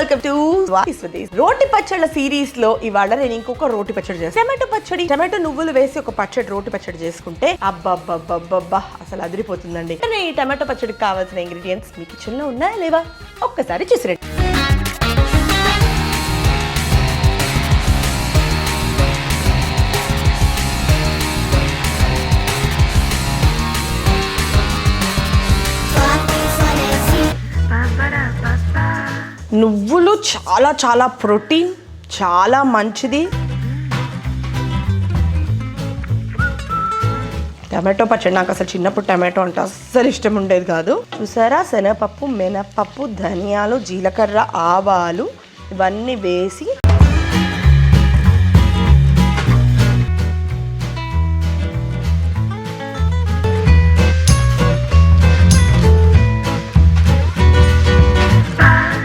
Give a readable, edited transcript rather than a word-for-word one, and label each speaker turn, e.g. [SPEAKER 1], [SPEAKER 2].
[SPEAKER 1] Welcome to రోటి పచ్చళ్ళ series లో ఇవాళ నేను ఇంకొక రోటి పచ్చడి చేస్తాను. టమాటో పచ్చడి, టమాటో నువ్వులు వేసి ఒక పచ్చడి, రోటి పచ్చడి చేసుకుంటే అబ్బబ్బబ్బబ్బబ్బా అసలు అదిరిపోతుందండి. ఈ టమాటో పచ్చడికి కావాల్సిన ఇంగ్రీడియంట్స్ మీ కిచెన్ లో ఉన్నాయా లేవా ఒక్కసారి చూసిరండి. నువ్వులు చాలా చాలా ప్రోటీన్, చాలా మంచిది. టమాటో పచ్చడి నాకు అసలు చిన్నప్పుడు టమాటో అంటే అస్సలు ఇష్టం ఉండేది కాదు. చూసారా, శనగపప్పు, మినపప్పు, ధనియాలు, జీలకర్ర, ఆవాలు ఇవన్నీ వేసి